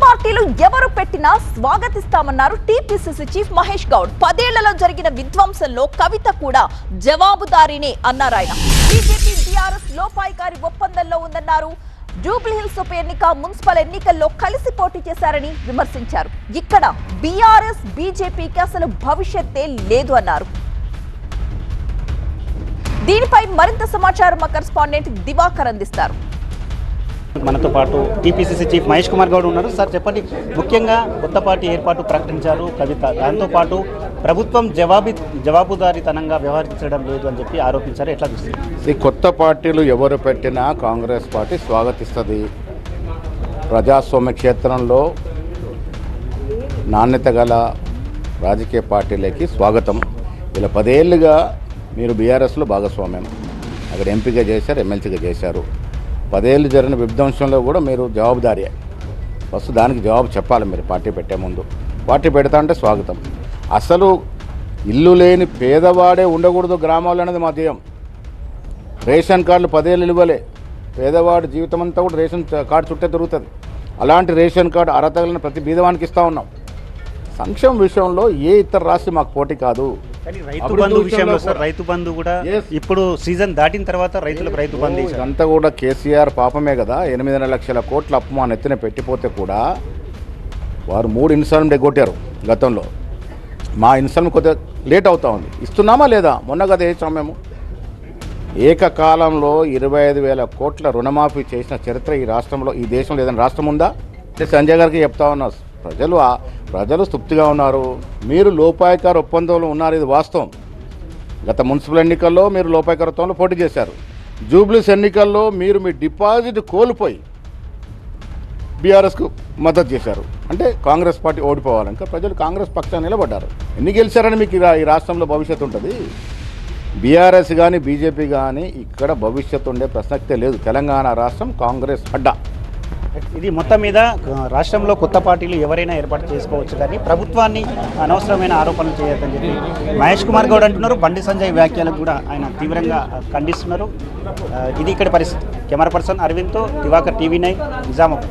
పార్టీలు ఎవరు పెట్టినా స్వాగతిస్తామన్నారు టీపీసీసీ చీఫ్ మహేష్ గౌడ్. 10 ఏళ్లలో జరిగిన విధ్వంసంలో కవిత కూడా జవాబుదారీనే అన్నారు ఆయన. బీజేపీ టీఆర్ఎస్ లోపాయికారి ఒప్పందంలో ఉందన్నారు. జూబ్లీహిల్స్ ఉప ఎన్నిక, మున్సిపల్ ఎన్నికల్లో కలిసి పోటీ చేశారని విమర్శించారు. ఇక్కడ బీఆర్ఎస్ బీజేపీకి అసలు భవిష్యత్తే లేదు అన్నారు. దీనిపై మరింత సమాచారం మా కరెస్పాండెంట్ దివాకర్ అందిస్తారు. మనతో పాటు టీపీసీసీ చీఫ్ మహేష్ కుమార్ గౌడ్ ఉన్నారు. సార్ చెప్పండి, ముఖ్యంగా కొత్త పార్టీ ఏర్పాటు ప్రకటించారు కవిత. దాంతోపాటు ప్రభుత్వం జవాబుదారీతనంగా వ్యవహరించడం లేదు అని చెప్పి ఆరోపించారు. ఎట్లా చూస్తుంది? ఈ కొత్త పార్టీలు ఎవరు పెట్టినా కాంగ్రెస్ పార్టీ స్వాగతిస్తుంది. ప్రజాస్వామ్య క్షేత్రంలో నాణ్యత గల రాజకీయ పార్టీలకి స్వాగతం. ఇలా 10 ఏళ్ళుగా మీరు బీఆర్ఎస్లో భాగస్వామ్యం, అక్కడ ఎంపీగా చేశారు, ఎమ్మెల్సీగా చేశారు. 10 ఏళ్ళు జరిగిన విధ్వంసంలో కూడా మీరు జవాబుదారీ. ఫస్ట్ దానికి జవాబు చెప్పాలి మీరు పార్టీ పెట్టే ముందు. పార్టీ పెడతా అంటే స్వాగతం. అసలు ఇల్లు లేని పేదవాడే ఉండకూడదు గ్రామాల్లో అనేది మా ధ్యేయం. రేషన్ కార్డులు 10 ఏళ్ళు ఇవ్వలే. పేదవాడి జీవితం అంతా కూడా రేషన్ కార్డు చుట్టే తిరుగుతుంది. అలాంటి రేషన్ కార్డు అర్హత కలిగిన ప్రతి బీదవానికి ఇస్తూ ఉన్నాం. సంక్షేమ విషయంలో ఏ ఇతర రాష్ట్రం మాకు పోటీ కాదు. రైతు బంధు విషయంలో సార్, రైతు బంధు కూడా ఇప్పుడు సీజన్ దాటిన తర్వాత రైతులకు రైతు బంధు ఇదంతా కూడా కేసీఆర్ పాపమే కదా. 8 లక్షల కోట్ల అప్పు మా నెత్తిన పెట్టిపోతే కూడా వారు 3 ఇన్స్టాల్మెంట్ ఎగ్గొట్టారు గతంలో. మా ఇన్స్టాల్మెంట్ కొద్దిగా లేట్ అవుతా ఉంది. ఇస్తున్నామా లేదా? మొన్న కదా వేసాం మేము. ఏకకాలంలో 25,000 కోట్ల రుణమాఫీ చేసిన చరిత్ర ఈ రాష్ట్రంలో, ఈ దేశంలో ఏదైనా రాష్ట్రం ఉందా? సంజయ్ గారికి చెప్తా ఉన్నా, ప్రజలు తృప్తిగా ఉన్నారు. మీరు లోపాయకార ఒప్పందంలో ఉన్నారు, ఇది వాస్తవం. గత మున్సిపల్ ఎన్నికల్లో మీరు లోపాయకారత్వంలో పోటీ చేశారు. జూబ్లీస్ ఎన్నికల్లో మీరు మీ డిపాజిట్ కోల్పోయి బీఆర్ఎస్కు మద్దతు చేశారు. అంటే కాంగ్రెస్ పార్టీ ఓడిపోవాలి. ఇంకా ప్రజలు కాంగ్రెస్ పక్షాన్ని నిలబడ్డారు. ఎన్ని గెలిచారని మీకు ఈ రాష్ట్రంలో భవిష్యత్తు ఉంటుంది? బీఆర్ఎస్ కానీ బీజేపీ కానీ ఇక్కడ భవిష్యత్తు ఉండే ప్రసక్తే లేదు. తెలంగాణ రాష్ట్రం కాంగ్రెస్ అడ్డా. ఇది మొత్తం మీద రాష్ట్రంలో కొత్త పార్టీలు ఎవరైనా ఏర్పాటు చేసుకోవచ్చు, కానీ ప్రభుత్వాన్ని అనవసరమైన ఆరోపణలు చేయొద్దని చెప్పి మహేష్ కుమార్ గౌడ్ అంటున్నారు. బండి సంజయ్ వ్యాఖ్యలకు కూడా ఆయన తీవ్రంగా ఖండిస్తున్నారు. ఇది ఇక్కడ పరిస్థితి. కెమెరా పర్సన్ అరవింద్తో దివాకర్, టీవీ9, నిజామాబాద్.